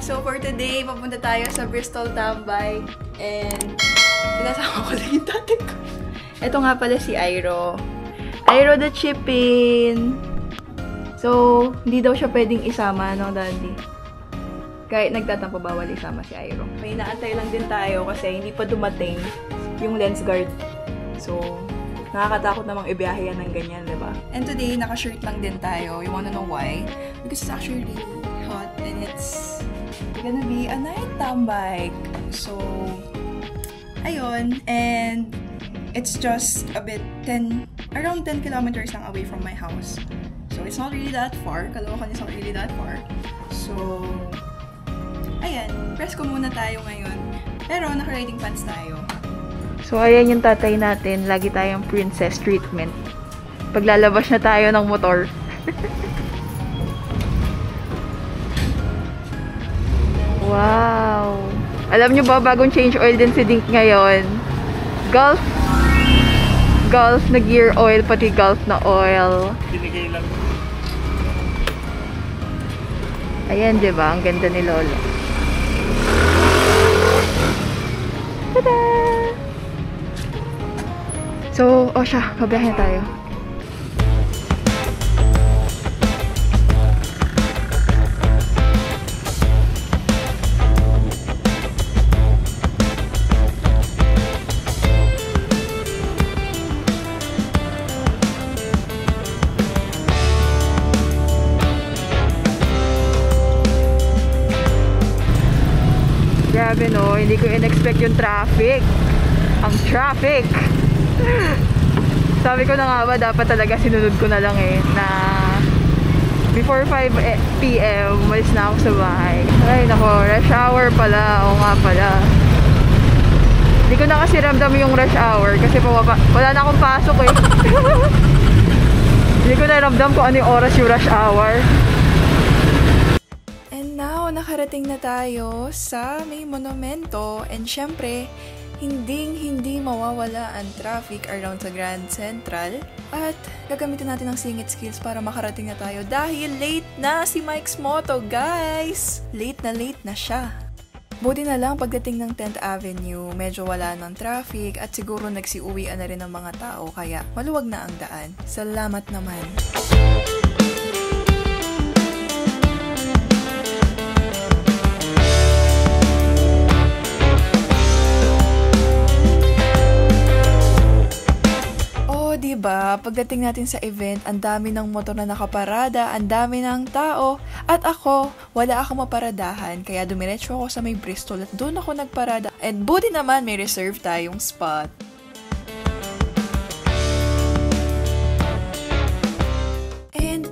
So for today, papunta tayo sa Bristol Tambay. And sinasama ko lang yung tatay ko. Ito nga pala si Airo. Airo the Chipin. So, hindi daw siya pwedeng isama, no, Daddy? Kahit nagtatampo, bawal isama si Airo. May inaantay lang din tayo kasi hindi pa dumating yung lens guard. So, nakakatakot namang ibiyahe yan ng ganyan, di ba? And today, naka-shirt lang din tayo. You wanna know why? Because it's actually really hot and it's gonna be a night tambay. So, ayun. And it's just a bit around 10 kilometers lang away from my house. So, it's not really that far. Caloocan is not really that far. So, ayan. Press ko muna tayo ngayon. Pero, naka-riding pants tayo. So, ayan yung tatay natin. Lagi tayong princess treatment. Paglalabas na tayo ng motor. Wow! Alam nyo ba, bagong change oil din si Dink ngayon. Gulf na gear oil, pati Gulf na oil. Binigay lang. Ayan, diba? Ang ganda ni Lolo. Tada! So, siya. Kabiyahin tayo. Grabe, no? Hindi ko in-expect yung traffic. Ang traffic! Sabi ko na nga ba, dapat talaga sinunod ko na lang na before 5 PM, umalis na ako sa bahay. Ay, nako, rush hour pala. Oo nga pala. Hindi ko na kasi ramdam yung rush hour kasi wala na akong pasok eh. Hindi ko na ramdam kung ano yung oras yung rush hour. And now, nakarating na tayo sa may monumento. And syempre, hindi mawawala ang traffic around sa Grand Central. At gagamitin natin ang singit skills para makarating na tayo dahil late na si Mike's Moto, guys! Late na siya. Buti na lang pagdating ng 10th Avenue, medyo wala ng traffic at siguro nagsiuwian na rin ng mga tao kaya maluwag na ang daan. Salamat naman! Diba? Pagdating natin sa event, ang dami ng motor na nakaparada, ang dami ng tao, at ako, wala akong maparadahan, kaya dumiretso ako sa may Bristol at doon ako nagparada. And buti naman, may reserve tayong spot.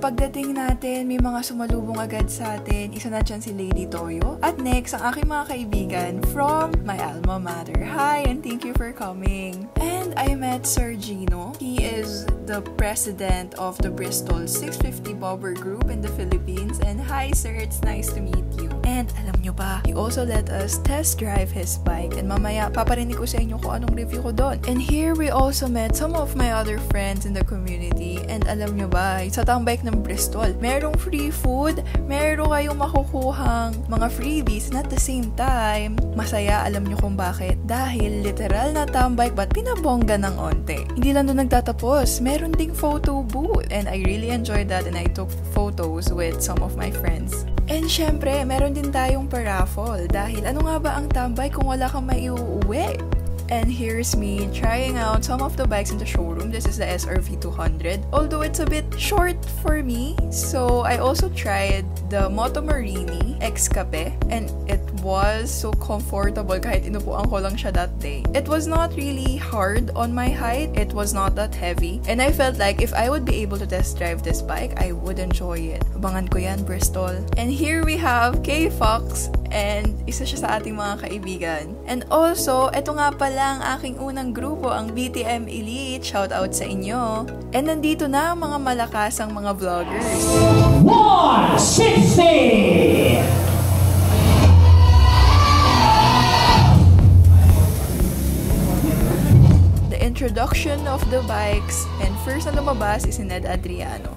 Pagdating natin, may mga sumalubong agad sa atin. Isa na dyan si Lady Toyo. At next, ang aking mga kaibigan from my alma mater. Hi, and thank you for coming. And I met Sir Gino. He is the president of the Bristol 650 Bobber Group in the Philippines. And hi, sir, it's nice to meet you. And alam nyo ba, he also let us test drive his bike. And mamaya, paparinig ko sa inyo kung anong review ko doon. And here, we also met some of my other friends in the community. And alam nyo ba, sa tambike ng Bristol, merong free food, meron kayong makukuhang mga freebies, and at the same time, masaya. Alam nyo kung bakit? Dahil literal na tambike, but pinabongga ng onte. Hindi lang doon nagtatapos, meron ding photo booth. And I really enjoyed that and I took photos with some of my friends. And syempre, meron din tayong paraffle dahil ano nga ba ang tambay kung wala kang maiuuwi? And here's me trying out some of the bikes in the showroom. This is the SRV 200. Although it's a bit short for me, so I also tried the Motomarini X-Cape and it was so comfortable kahit inupuan ko lang siya that day. It was not really hard on my height. It was not that heavy. And I felt like if I would be able to test drive this bike, I would enjoy it. Abangan ko yan, Bristol. And here we have K Fox and isa siya sa ating mga kaibigan. And also, eto nga pala ang aking unang grupo, ang BTM Elite. Shout out sa inyo. And nandito na ang mga malakasang mga vloggers. 160! Introduction of the bikes, and first na lumabas is si Ned Adriano.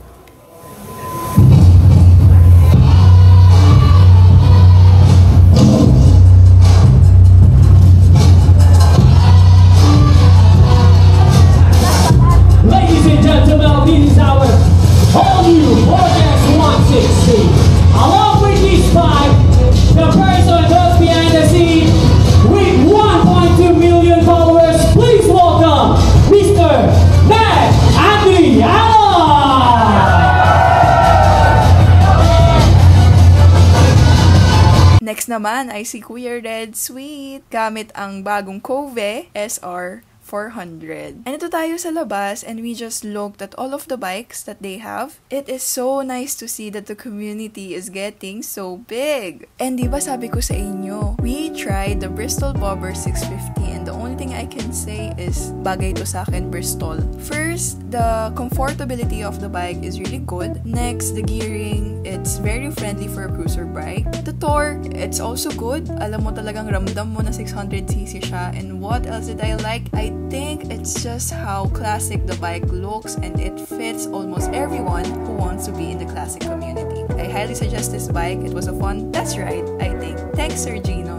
Next naman ay si Kuya Red Sweet gamit ang bagong Cove SR 400. And ito tayo sa labas and we just looked at all of the bikes that they have. It is so nice to see that the community is getting so big. And diba sabi ko sa inyo, we tried the Bristol Bobber 650 and the only thing I can say is bagay to sa akin Bristol. First, the comfortability of the bike is really good. Next, the gearing, it's very friendly for a cruiser bike. The torque, it's also good. Alam mo talagang ramdam mo na 600cc siya. And what else did I like? I think it's just how classic the bike looks and it fits almost everyone who wants to be in the classic community. I highly suggest this bike. It was a fun test ride, I think. Thanks, Sir Gino.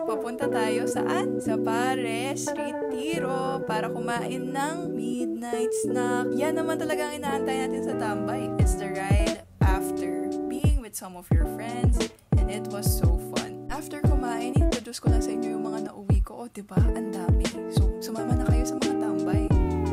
Papunta tayo saan? Sa Pares Retiro para kumain ng midnight snack. Yan naman talaga ang inaantay natin sa tambay. It's the ride after being with some of your friends and it was so fun. After kumain, introduce ko lang sa inyo yung mga nauwi ko. O, diba? Ang dami. So, sumama na kayo sa mga tambay.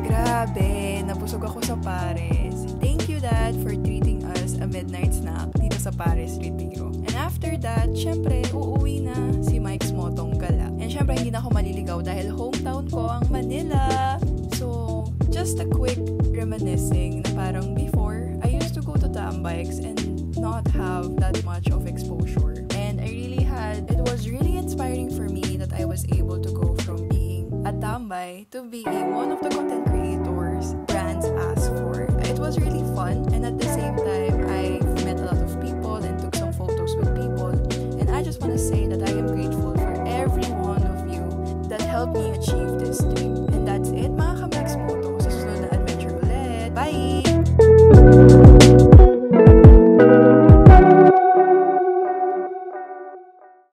Grabe, nabusog ako sa Pares. Thank you, Dad, for treating us a midnight snack dito sa Pares Retiro. And after that, syempre, uuwi na si Mike's Motong Gala. And syempre, hindi na ako maliligaw dahil hometown ko ang Manila. So, just a quick reminiscing na parang before, I used to go to tambikes and not have that much of exposure. And it was really inspiring for me that I was able to go from being a tambay to being one of the content creators brands ask for. It was really fun, and at the same time, I met a lot of people and took some photos with people. And I just want to say that I am grateful for every one of you that helped me achieve this dream. And that's it, mga ka-Max Moto. Sa susunod na adventure ulit. Bye!